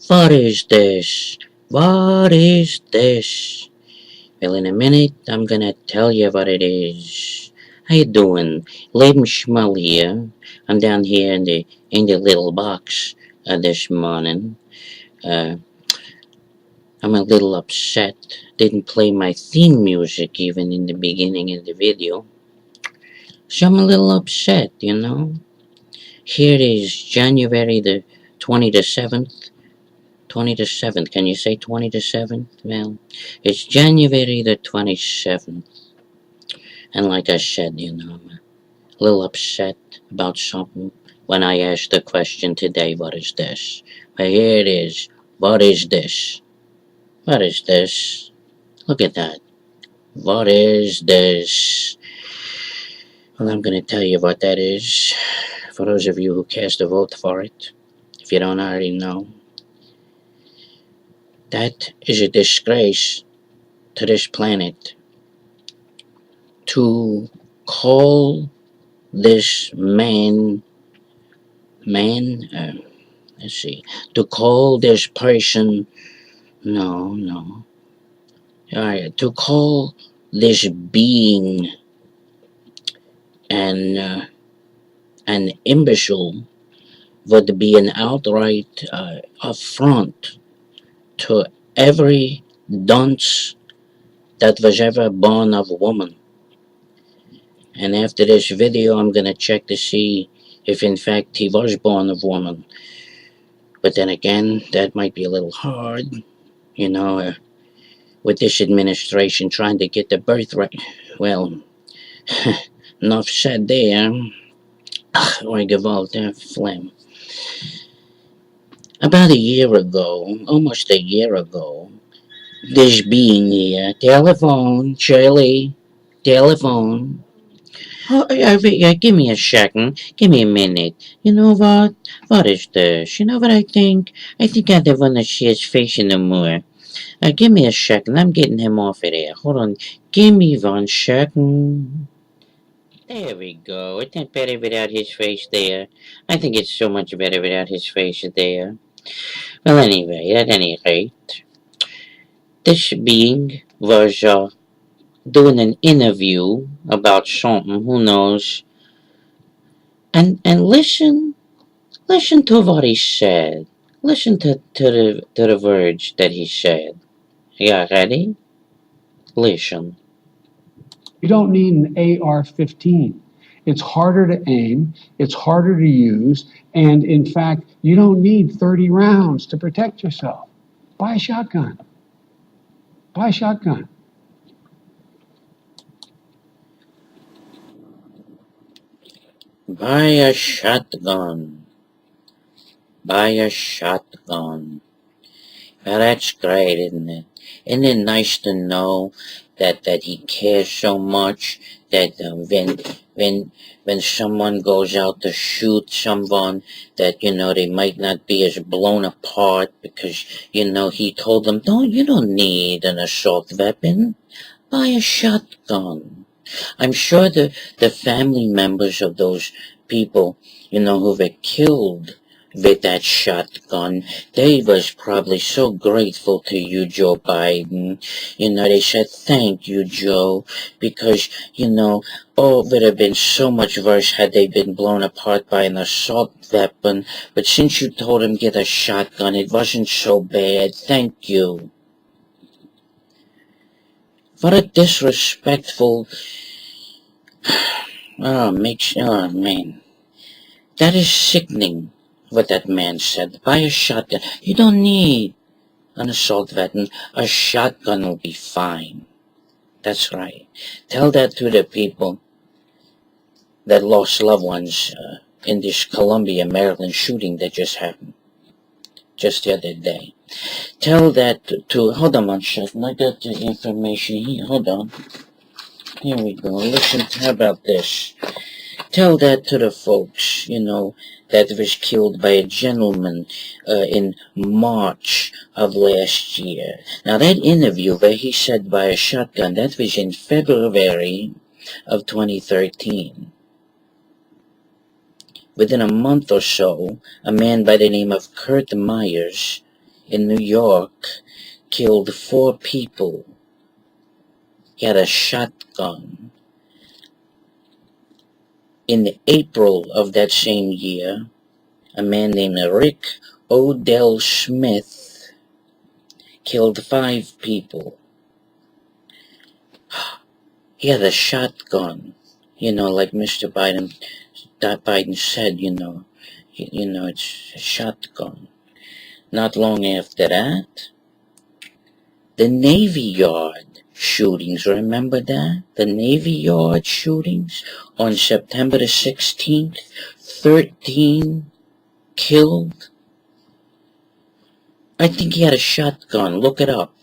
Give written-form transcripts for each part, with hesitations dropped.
What is this? What is this? Well, in a minute, I'm gonna tell you what it is. How you doing? Lady Schmull here. I'm down here in the little box this morning. Uh, I'm a little upset. Didn't play my theme music even in the beginning of the video. So I'm a little upset, you know. Here is January the 27th. 20 to 7th. Can you say 20 to 7th? Well, it's January the 27th. And like I said, you know, I'm a little upset about something when I asked the question today, what is this? But here it is. What is this? What is this? Look at that. What is this? Well, I'm going to tell you what that is. For those of you who cast a vote for it, if you don't already know, that is a disgrace to this planet to call this let's see, to call this person, no, alright, to call this being an imbecile would be an outright affront to every dunce that was ever born of a woman. And after this video, I'm gonna check to see if in fact he was born of woman. But then again, that might be a little hard, you know, with this administration trying to get the birthright. Well, enough said there. Or gewalt, phlegm. About a year ago, almost a year ago, this being here, telephone, Shirley, telephone. Oh, give me a second. Give me a minute. You know what? What is this? You know what I think? I think I don't want to see his face anymore. Give me a second. I'm getting him off of there. Hold on. Give me 1 second. There we go. Isn't that better without his face there? I think it's so much better without his face there. Well, anyway, at any rate, this being was doing an interview about something. Who knows? And listen to what he said. Listen to the words that he said. Yeah, ready? Listen. You don't need an AR-15. It's harder to aim, it's harder to use, and in fact, you don't need 30 rounds to protect yourself. Buy a shotgun. Buy a shotgun. Buy a shotgun. Buy a shotgun. Well, that's great, isn't it? Isn't it nice to know that he cares so much that when someone goes out to shoot someone, that they might not be as blown apart because he told them, you don't need an assault weapon. Buy a shotgun. I'm sure the family members of those people, who were killed with that shotgun, they was probably so grateful to you, Joe Biden. They said, thank you, Joe, because, it would have been so much worse had they been blown apart by an assault weapon. But since you told him get a shotgun, it wasn't so bad. Thank you. What a disrespectful... Oh, man. That is sickening, what that man said. Buy a shotgun. You don't need an assault weapon. A shotgun will be fine. That's right. Tell that to the people that lost loved ones in this Columbia, Maryland shooting that just happened just the other day. Tell that to hold on one second. I got the information here. Hold on. Here we go. Listen, how about this? Tell that to the folks, that was killed by a gentleman in March of last year. Now, that interview where he said buy a shotgun, that was in February of 2013. Within a month or so, a man by the name of Kurt Myers, in New York killed 4 people. He had a shotgun. In April of that same year, a man named Rick Odell Smith killed 5 people. He had a shotgun. Like Mr. Biden said, it's a shotgun. Not long after that, the Navy Yard shootings, remember that? The Navy Yard shootings on September the 16th, 13 killed. I think he had a shotgun. Look it up.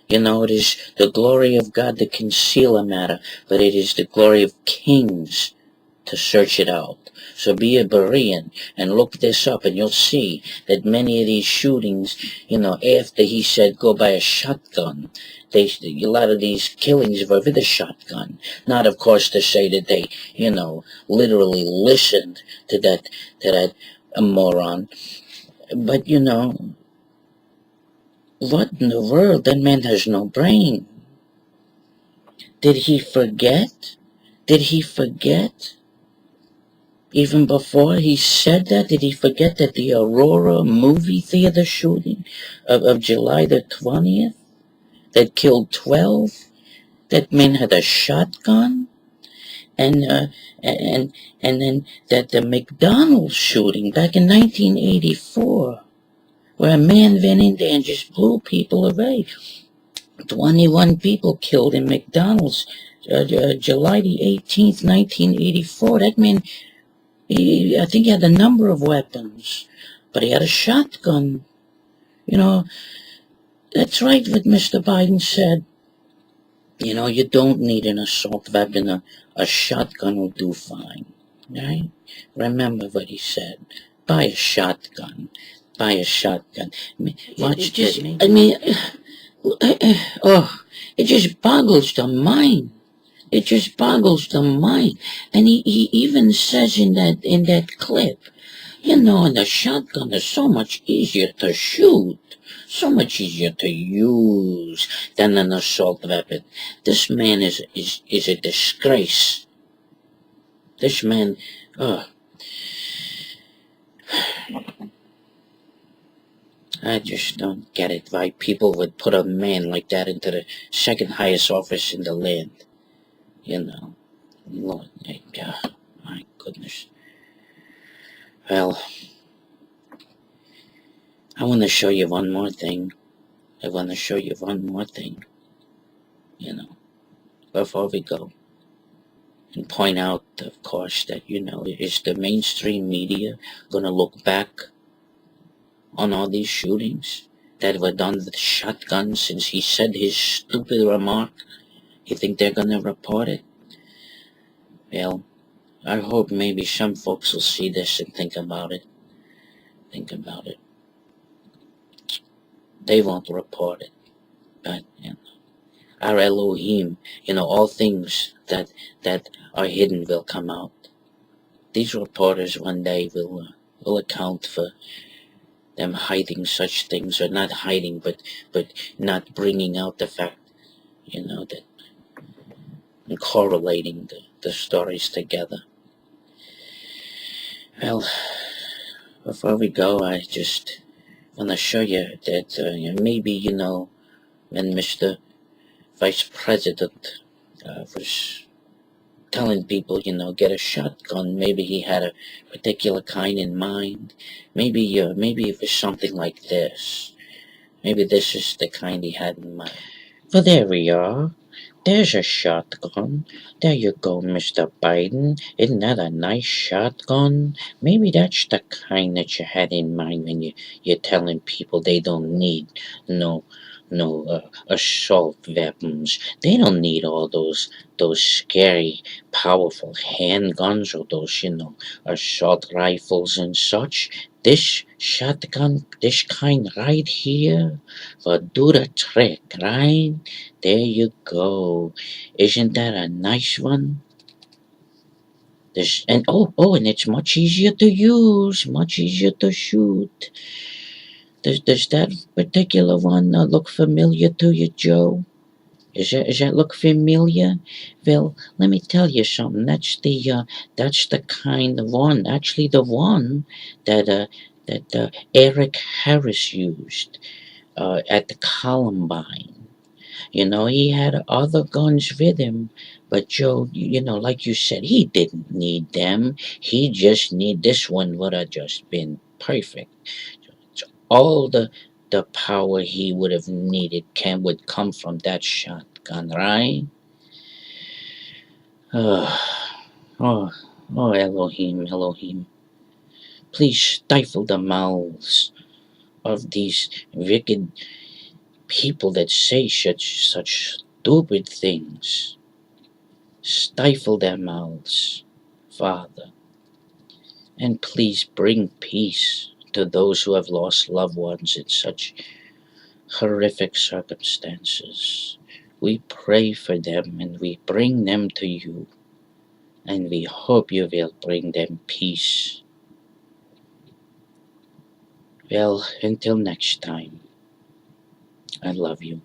It is the glory of God to conceal a matter, but it is the glory of kings to search it out. So be a Berean and look this up, and you'll see that many of these shootings, after he said go buy a shotgun, a lot of these killings were with a shotgun. Not, of course, to say that they, literally listened to that moron. But, what in the world? That man has no brain. Did he forget? Did he forget? Even before he said that, did he forget that the Aurora movie theater shooting of July the 20th that killed 12? That man had a shotgun? And then that the McDonald's shooting back in 1984, where a man went in there and just blew people away. 21 people killed in McDonald's, July the 18th, 1984. That man, I think he had a number of weapons, but he had a shotgun. That's right what Mr. Biden said. You don't need an assault weapon. A shotgun will do fine, right? Remember what he said. Buy a shotgun. Buy a shotgun. Watch this. It just boggles the mind. It just boggles the mind. And he even says in that clip, and the shotgun is so much easier to shoot, so much easier to use than an assault weapon. This man is a disgrace. This man, I just don't get it why people would put a man like that into the second highest office in the land. Lord, my goodness. Well, I want to show you one more thing. Before we go. And point out, of course, that, is the mainstream media going to look back on all these shootings that were done with shotguns since he said his stupid remark? You think they're going to report it? Well, I hope maybe some folks will see this and think about it. They won't report it, but, our Elohim, all things that are hidden will come out. These reporters one day will account for them hiding such things, or not hiding, but not bringing out the fact, that, and correlating the stories together. Well, before we go, I just want to show you that maybe, when Mr. Vice President was telling people, get a shotgun, maybe he had a particular kind in mind. Maybe it was something like this. Maybe this is the kind he had in mind. Well, there we are. There's a shotgun. There you go, Mr. Biden. Isn't that a nice shotgun? Maybe that's the kind that you had in mind when you're telling people they don't need no assault weapons. They don't need all those scary, powerful handguns or those, assault rifles and such. This shotgun, this kind right here, will do the trick, right? There you go. Isn't that a nice one? And it's much easier to use, much easier to shoot. Does that particular one look familiar to you, Joe? Is that look familiar? Well, let me tell you something. That's the kind of one, actually the one that Eric Harris used at the Columbine. You know, he had other guns with him, but Joe, like you said, he didn't need them. He just need this one would have just been perfect. So all the power he would have needed would come from that shotgun, right? Oh, oh, oh, Elohim, Elohim, please stifle the mouths of these wicked people that say such stupid things. Stifle their mouths, Father, and please bring peace to those who have lost loved ones in such horrific circumstances. We pray for them and we bring them to you, and we hope you will bring them peace. Well, until next time, I love you.